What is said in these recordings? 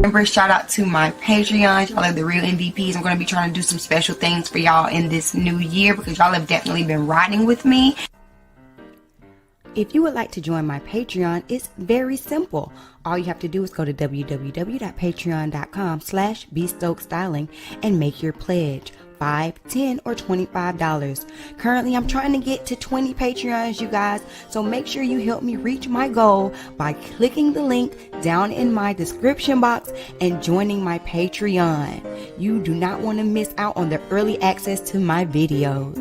Remember, shout out to my Patreon. Y'all are the real MVPs. I'm going to be trying to do some special things for y'all in this new year because y'all have definitely been riding with me. If you would like to join my Patreon, it's very simple. All you have to do is go to www.patreon.com/bstokestyling and make your pledge. $5, $10, or $25. Currently, I'm trying to get to 20 Patreons, you guys, so make sure you help me reach my goal by clicking the link down in my description box and joining my Patreon. You do not want to miss out on the early access to my videos.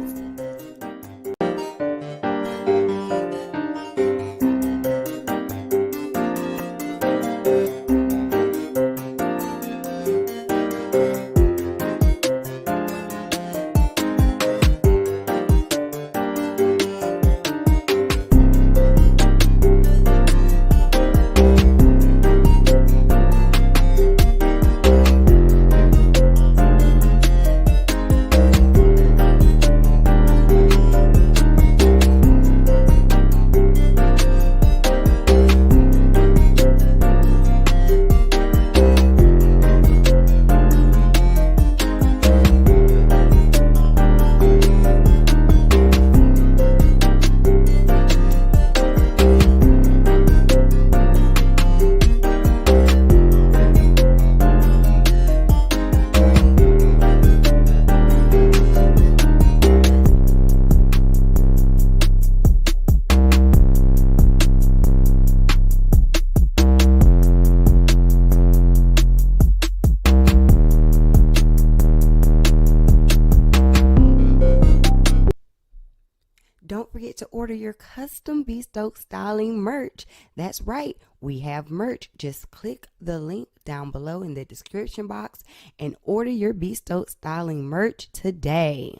Don't forget to order your custom Bespoke Styling merch. That's right, we have merch. Just click the link down below in the description box and order your Bespoke Styling merch today.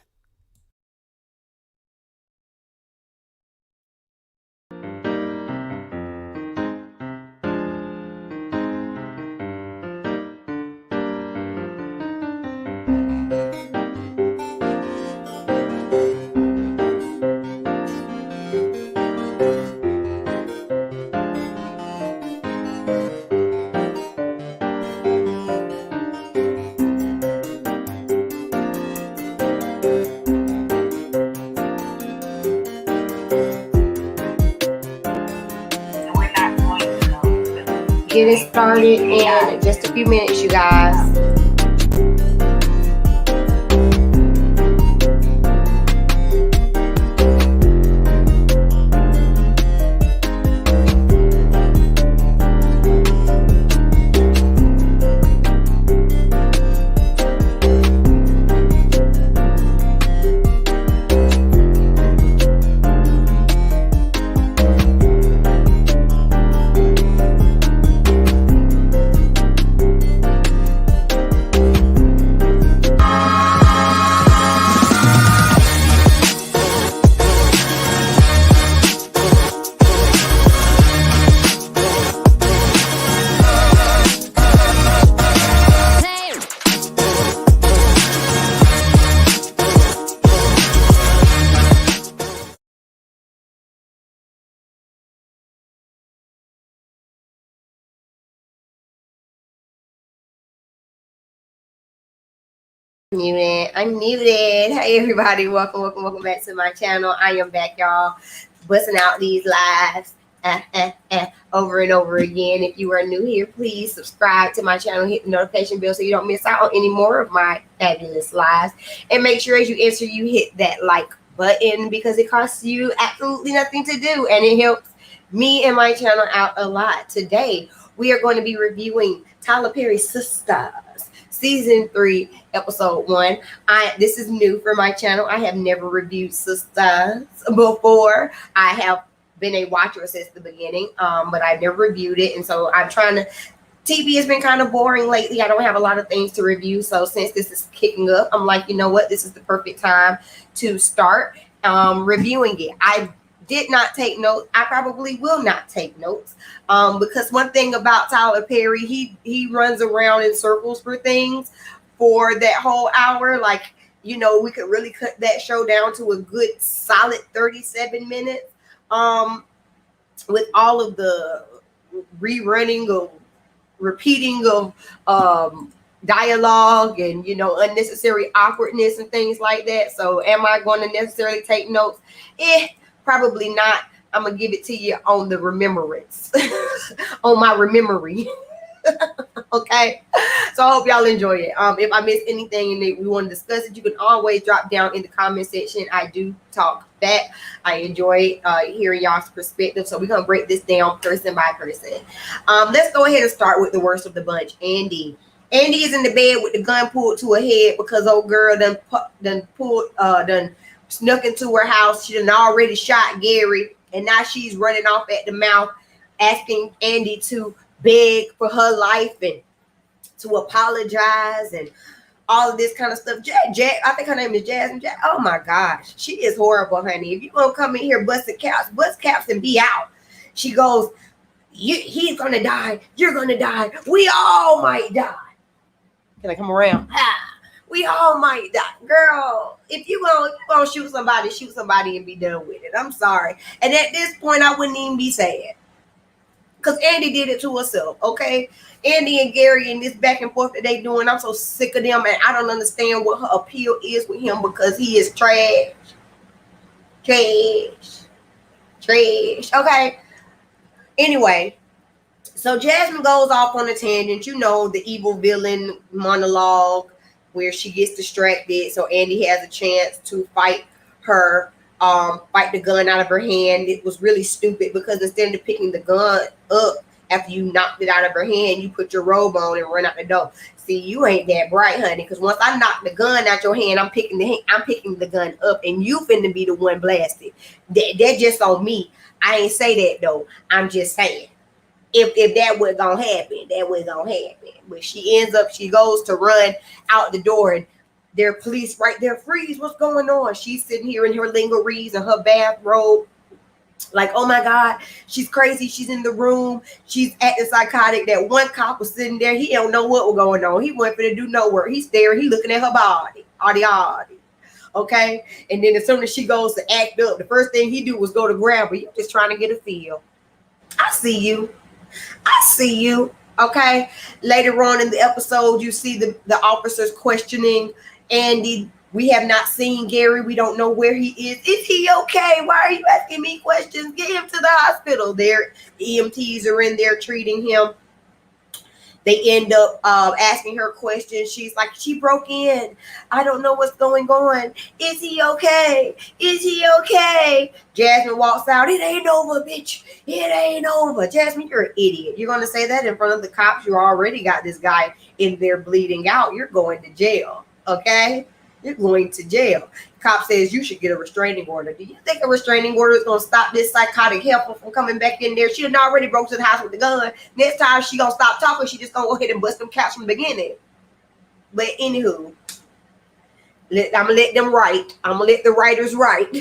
Get it started in just a few minutes, you guys. Unmuted. Hey everybody, welcome back to my channel. I am back, y'all, busting out these lives over and over again. If you are new here, please subscribe to my channel, hit the notification bell so you don't miss out on any more of my fabulous lives, and make sure as you enter you hit that like button because it costs you absolutely nothing to do and it helps me and my channel out a lot. Today we are going to be reviewing Tyler Perry's Sistas Season 3, Episode 1. This is new for my channel. I have never reviewed Sistas before. I have been a watcher since the beginning, but I've never reviewed it. And so I'm trying to, TV has been kind of boring lately. I don't have a lot of things to review. So since this is kicking up, I'm like, you know what? This is the perfect time to start reviewing it. I did not take notes. I probably will not take notes because one thing about Tyler Perry, he runs around in circles for things for that whole hour. Like, you know, we could really cut that show down to a good solid 37 minutes with all of the rerunning of repeating of dialogue and, unnecessary awkwardness and things like that. So am I going to necessarily take notes? Probably not. I'm going to give it to you on the remembrance, on my memory. Okay, so I hope y'all enjoy it. If I miss anything and we want to discuss it, you can always drop down in the comment section. I do talk back. I enjoy hearing y'all's perspective. So we're gonna break this down person by person. Let's go ahead and start with the worst of the bunch. Andy is in the bed with the gun pulled to her head because old girl done snuck into her house. She done already shot Gary, and now she's running off at the mouth, asking Andy to beg for her life and to apologize and all of this kind of stuff. I think her name is Jasmine. Oh my gosh, she is horrible, honey. If you gonna come in here bust caps and be out, she goes, he's gonna die, you're gonna die, we all might die. Can I come around? We all might die. Girl, if you gonna shoot somebody and be done with it. I'm sorry. And at this point, I wouldn't even be sad. Because Andy did it to herself, okay? Andy and Gary and this back and forth that they doing, I'm so sick of them, and I don't understand what her appeal is with him because he is trash. Okay? Anyway, so Jasmine goes off on a tangent, the evil villain monologue where she gets distracted, so Andy has a chance to fight her. Fight the gun out of her hand. It was really stupid because instead of picking the gun up after you knocked it out of her hand, you put your robe on and run out the door. See, you ain't that bright, honey, because once I knock the gun out your hand, I'm picking the gun up, and you finna be the one blasted. That's just on me. I ain't say that though. I'm just saying. If that was gonna happen, that was gonna happen. But she goes to run out the door, and there are police right there. Freeze, what's going on? She's sitting here in her lingeries and her bathrobe. Like, oh my God, she's crazy. She's in the room. She's acting psychotic. That one cop was sitting there. He don't know what was going on. He wasn't finna do no work. He's staring. He looking at her body. Okay? And then as soon as she goes to act up, the first thing he do was go to grab her. You're just trying to get a feel. I see you. Okay? Later on in the episode, you see the officers questioning Andy. We have not seen Gary. We don't know where he is. Is he okay? Why are you asking me questions? Get him to the hospital. Their EMTs are in there treating him. They end up asking her questions. She's like, she broke in. I don't know what's going on. Is he okay? Jasmine walks out. It ain't over, bitch. It ain't over. Jasmine, you're an idiot. You're going to say that in front of the cops. You already got this guy in there bleeding out. You're going to jail. Okay? You're going to jail. Cop says you should get a restraining order. Do you think a restraining order is going to stop this psychotic helper from coming back in there? She done already broke to the house with the gun. Next time she going to stop talking, she just going to go ahead and bust them caps from the beginning. But anywho, I'm going to let them write. I'm going to let the writers write.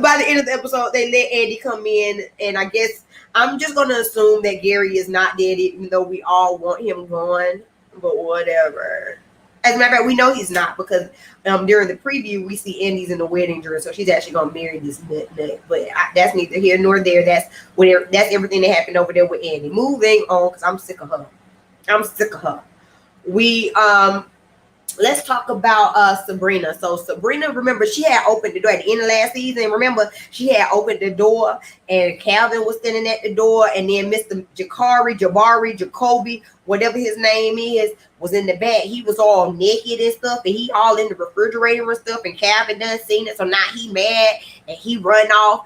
By the end of the episode, they let Andy come in, and I guess I'm just going to assume that Gary is not dead, even though we all want him gone. But whatever. As a matter of fact, we know he's not because during the preview we see Andy's in the wedding dress, so she's actually gonna marry this nut. But that's neither here nor there. That's everything that happened over there with Andy. Moving on, because I'm sick of her. We let's talk about Sabrina. So Sabrina, remember, she had opened the door at the end of last season. Remember, she had opened the door and Calvin was standing at the door, and then Mr. Jacoby, whatever his name is, was in the back. He was all naked and stuff, and he all in the refrigerator and stuff, and Calvin done seen it, so now he mad and he run off.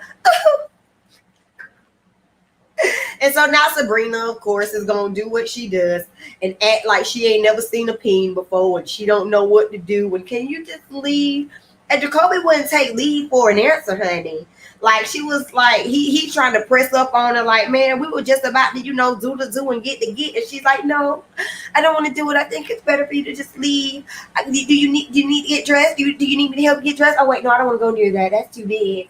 And so now Sabrina, of course, is going to do what she does and act like she ain't never seen a peen before and she don't know what to do. And can you just leave? And Jacoby wouldn't take leave for an answer, honey. Like, she was like, he trying to press up on her like, man, we were just about to, do the do and get the get. And she's like, no, I don't want to do it. I think it's better for you to just leave. Do you need to get dressed? Do you need me to help you get dressed? Oh, wait, no, I don't want to go near that. That's too big.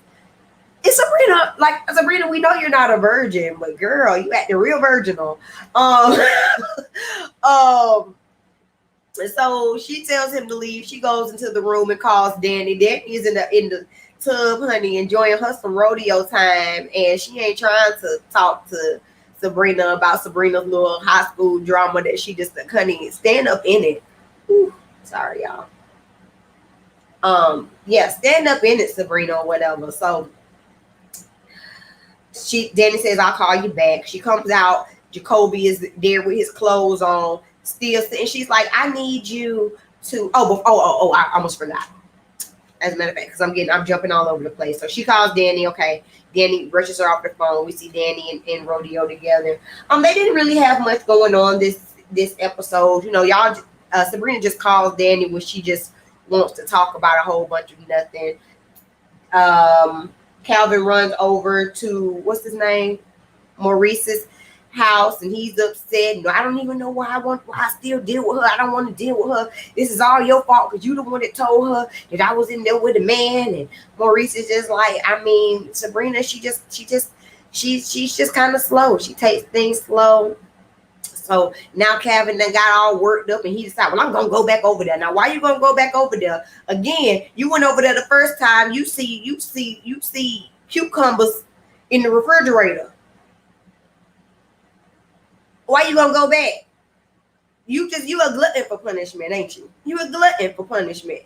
It's Sabrina, we know you're not a virgin, but girl, you acting real virginal. So she tells him to leave. She goes into the room and calls Danny. Danny is in the tub, honey, enjoying her some rodeo time, and she ain't trying to talk to Sabrina about Sabrina's little high school drama that she just couldn't stand up in it. Ooh, sorry, y'all. Yeah, stand up in it, Sabrina, or whatever. So Danny says, I'll call you back. She comes out. Jacoby is there with his clothes on, still sitting. She's like, I need you to I almost forgot. As a matter of fact, because I'm jumping all over the place. So she calls Danny. Okay, Danny brushes her off the phone. We see Danny and Rodeo together. They didn't really have much going on this episode. Y'all. Sabrina just calls Danny when she just wants to talk about a whole bunch of nothing. Calvin runs over to what's his name, Maurice's house, and he's upset. I don't even know why I still deal with her. I don't want to deal with her. This is all your fault because you the one that told her that I was in there with a man. And Maurice is just like, Sabrina, she's just kind of slow. She takes things slow. So now Calvin then got all worked up and he decided, well, I'm going to go back over there. Now, why are you going to go back over there? Again, you went over there the first time. You see cucumbers in the refrigerator. Why you going to go back? You a glutton for punishment, ain't you? You a glutton for punishment.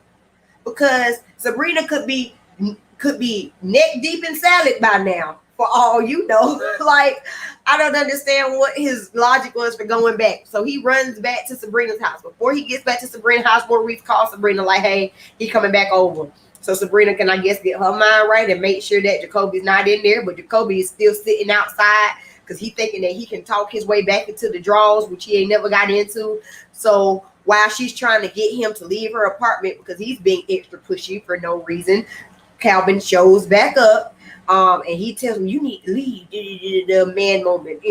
Because Sabrina could be neck deep in salad by now, for all you know. Like, I don't understand what his logic was for going back. So he runs back to Sabrina's house. Before he gets back to Sabrina's house, Maurice calls Sabrina like, hey, he coming back over. So Sabrina can, I guess, get her mind right and make sure that Jacoby's not in there. But Jacoby is still sitting outside because he's thinking that he can talk his way back into the draws, which he ain't never got into. So while she's trying to get him to leave her apartment because he's being extra pushy for no reason, Calvin shows back up. And he tells him, you need to leave. The man moment.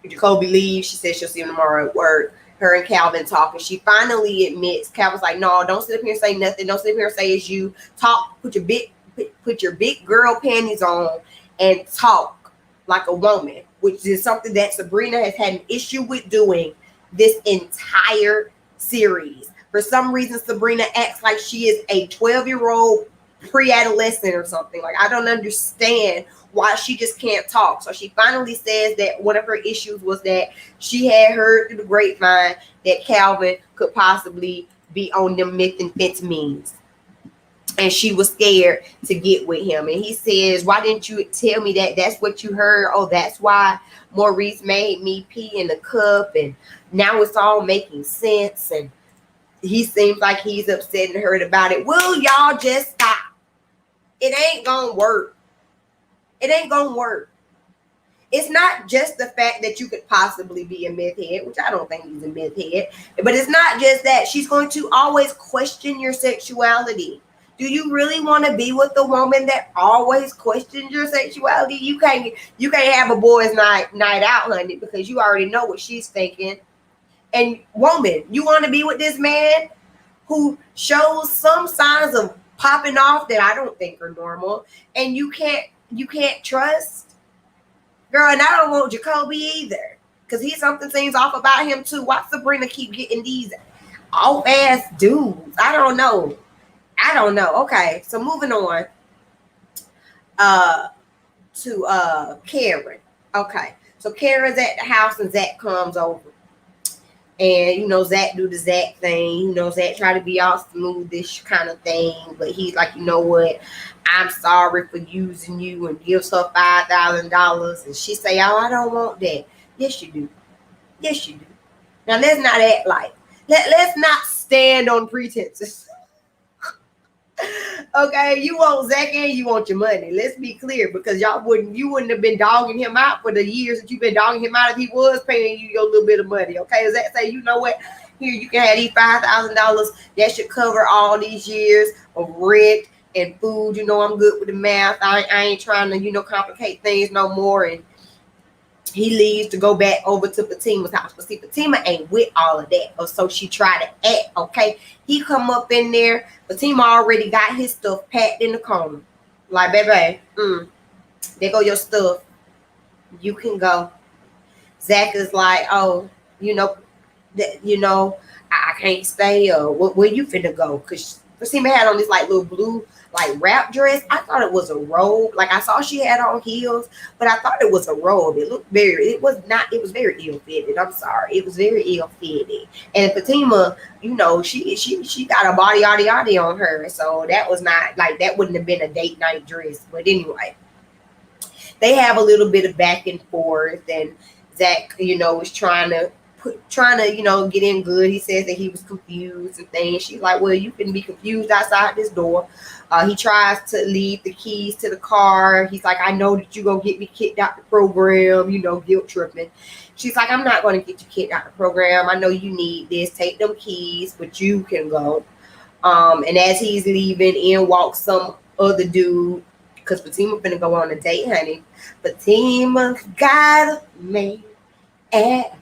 Jacoby leaves. She says she'll see him tomorrow at work. Her and Calvin talk, and she finally admits. Calvin's like, no, don't sit up here and say nothing. Don't sit up here and say it's you. Talk. Put your big girl panties on and talk like a woman, which is something that Sabrina has had an issue with doing this entire series. For some reason, Sabrina acts like she is a 12-year-old pre-adolescent or something. Like, I don't understand why she just can't talk. So she finally says that one of her issues was that she had heard through the grapevine that Calvin could possibly be on them methamphetamines, and she was scared to get with him. And he says, why didn't you tell me that? That's what you heard. Oh, that's why Maurice made me pee in the cup, and now it's all making sense. And he seems like he's upset and hurt about it. Will y'all just stop? It ain't gonna work. It ain't gonna work. It's not just the fact that you could possibly be a meth head, which I don't think he's a meth head, but it's not just that. She's going to always question your sexuality. Do you really want to be with a woman that always questions your sexuality? You can't have a boys' night out, honey, because you already know what she's thinking. And woman, you want to be with this man who shows some signs of popping off that I don't think are normal, and you can't trust, girl. And I don't want Jacoby either, because something seems off about him too. Why Sabrina keep getting these off ass dudes? I don't know. Okay, so moving on to Karen. Okay, so Karen's at the house and Zach comes over. And, Zach do the Zach thing. Zach try to be all smoothish kind of thing. But he's like, you know what? I'm sorry for using you, and gives her $5,000. And she say, oh, I don't want that. Yes, you do. Yes, you do. Now, let's not act like. Let's not stand on pretenses. Okay, you want Zach and you want your money. Let's be clear, because you wouldn't have been dogging him out for the years that you've been dogging him out if he was paying you your little bit of money. Okay, Zach say, you know what? Here, you can have these $5,000. That should cover all these years of rent and food. I'm good with the math. I ain't trying to, complicate things no more. And he leaves to go back over to Fatima's house. But see, Fatima ain't with all of that. Or so she tried to act, okay? He come up in there. Fatima already got his stuff packed in the corner. Like, baby, there go your stuff. You can go. Zach is like, oh, I can't stay. Or where you finna go? Because Fatima had on this like little blue like wrap dress. I thought it was a robe. Like I saw she had on heels, but I thought it was a robe. It looked it was not, it was very ill fitted. I'm sorry. It was very ill fitted. And Fatima, you know, she got a body on her. So that was not like, that wouldn't have been a date night dress. But anyway, they have a little bit of back and forth, and Zach, you know, was trying to, you know, get in good. He says that he was confused and things. She's like, well, you can be confused outside this door. He tries to leave the keys to the car. He's like, I know that you're going to get me kicked out the program, you know, guilt tripping. She's like, I'm not going to get you kicked out the program. I know you need this. Take them keys, but you can go. And as he's leaving, in walks some other dude, because Fatima finna go on a date, honey. Fatima got a man at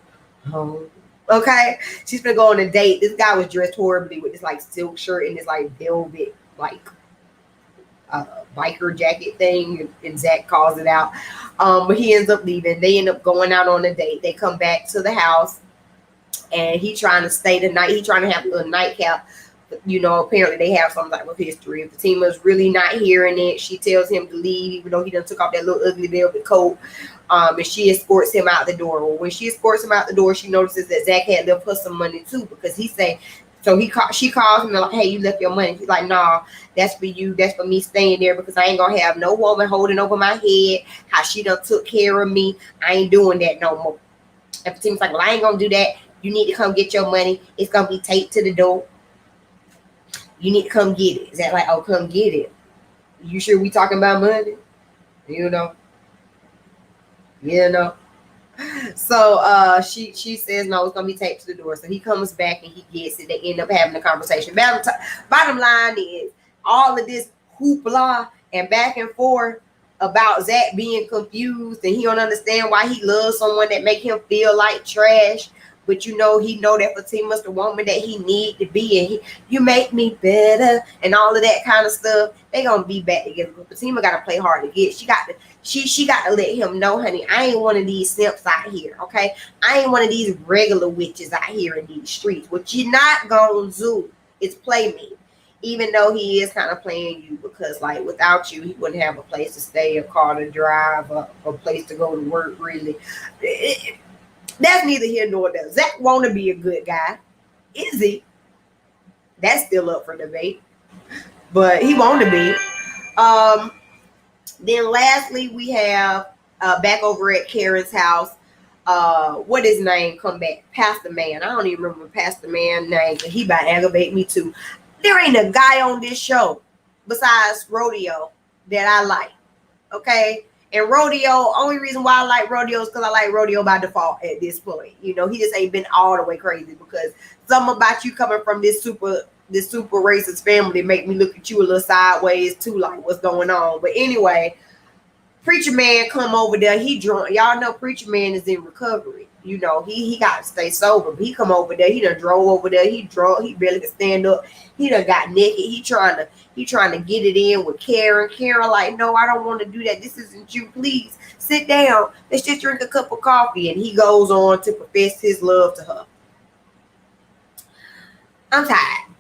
home. Okay, she's gonna go on a date. This guy was dressed horribly with this like silk shirt and this like velvet like biker jacket thing, and Zach calls it out. But he ends up leaving. They end up going out on a date. They come back to the house, and he trying to stay the night. He trying to have a nightcap. You know, apparently they have some type of history. If Fatima's really not hearing it, she tells him to leave, even though he done took off that little ugly velvet coat. And she escorts him out the door. Well, when she escorts him out the door, she notices that Zach had left her some money too, because he say, so she calls him and like, hey, you left your money. He's like, nah, that's for you. That's for me staying there, because I ain't gonna have no woman holding over my head. How she done took care of me. I ain't doing that no more. And Fatima's like, well, I ain't gonna do that. You need to come get your money. It's gonna be taped to the door. You need to come get it. Is that like, oh, come get it? You sure we talking about money? You know. So she says no, it's gonna be taped to the door. So he comes back and he gets it. They end up having a conversation. Bottom line is, all of this hoopla and back and forth about Zach being confused, and he don't understand why he loves someone that make him feel like trash. But you know, he know that Fatima's the woman that he need to be, and you make me better, and all of that kind of stuff. They gonna be back together. But Fatima gotta play hard to get. She got to let him know, honey, I ain't one of these simps out here, okay? I ain't one of these regular witches out here in these streets. What you're not gonna do is play me. Even though he is kind of playing you, because like without you, he wouldn't have a place to stay, a car to drive, a place to go to work, really. That's neither here nor there. Zach want to be a good guy. Is he? That's still up for debate. But he want to be. Then lastly, we have back over at Karen's house. What his name come back? Pastor Man. I don't even remember Pastor Man's name. He about to aggravate me too. There ain't a guy on this show besides Rodeo that I like. Okay? And Rodeo, only reason why I like Rodeo is because I like Rodeo by default at this point. You know, he just ain't been all the way crazy, because something about you coming from this super racist family make me look at you a little sideways too, like what's going on. But anyway, Preacher Man come over there. He drunk. Y'all know Preacher Man is in recovery. You know, he got to stay sober. But he come over there. He done drove over there. He drunk. He barely can stand up. He done got naked. He trying to get it in with Karen. Karen like, no, I don't want to do that. This isn't you. Please sit down. Let's just drink a cup of coffee. And he goes on to profess his love to her. I'm tired.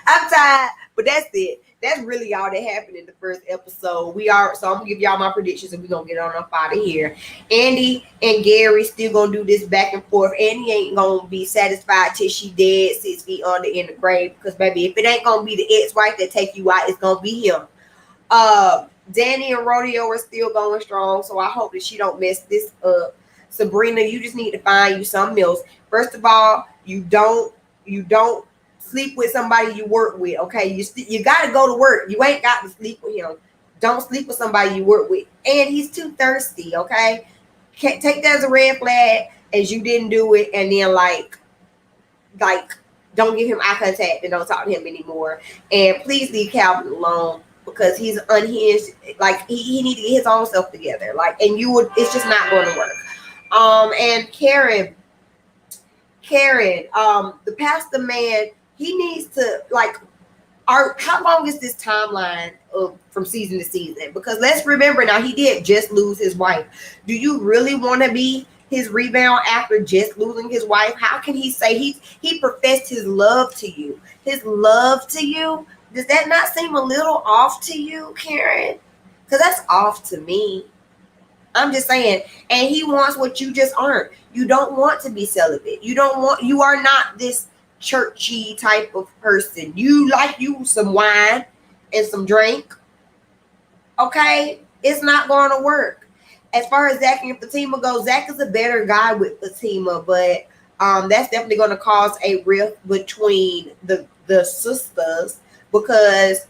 I'm tired. But that's it. That's really all that happened in the first episode. So I'm gonna give y'all my predictions, and we're gonna get on up out of here. Andy and Gary still gonna do this back and forth. Andy ain't gonna be satisfied till she dead 6 feet under in the grave, because baby, if it ain't gonna be the ex-wife that take you out, it's gonna be him. Danny and Rodeo are still going strong, so I hope that she don't mess this up. Sabrina, you just need to find you something else. First of all, you don't sleep with somebody you work with, okay? You got to go to work. You ain't got to sleep with him. Don't sleep with somebody you work with. And he's too thirsty, okay? Can't take that as a red flag, as you didn't do it, and then like don't give him eye contact and don't talk to him anymore. And please leave Calvin alone, because he's unhinged. Like he need to get his own self together. Like, and it's just not going to work. And Karen, the pastor man, he needs to how long is this timeline from season to season? Because let's remember now, he did just lose his wife. Do you really want to be his rebound after just losing his wife? How can he say he professed his love to you? His love to you? Does that not seem a little off to you, Karen? Because that's off to me. I'm just saying. And he wants what you just aren't. You don't want to be celibate. You are not this churchy type of person. You like you some wine and some drink. Okay? It's not going to work. As far as Zach and Fatima go, Zach is a better guy with Fatima, but that's definitely going to cause a rift between the sisters, because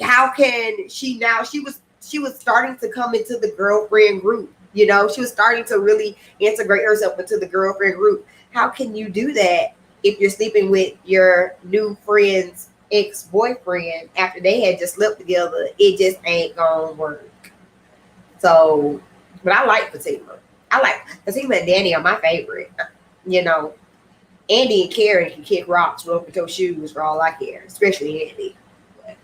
how can she now? She was starting to come into the girlfriend group. You know, she was starting to really integrate herself into the girlfriend group. How can you do that if you're sleeping with your new friend's ex-boyfriend after they had just slept together? It just ain't gonna work. So, but I like Fatima. I like Fatima and Danny are my favorite. You know, Andy and Karen can kick rocks with open toe shoes for all I care, especially Andy. But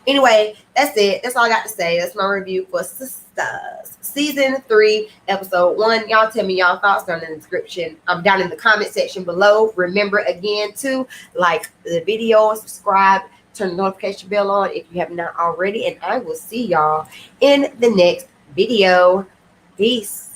anyway, that's it. That's all I got to say. That's my review for Sistas season 3, episode 1. Y'all tell me y'all thoughts down in the description. I'm down in the comment section below. Remember again to like the video, subscribe, turn the notification bell on if you have not already, and I will see y'all in the next video. Peace.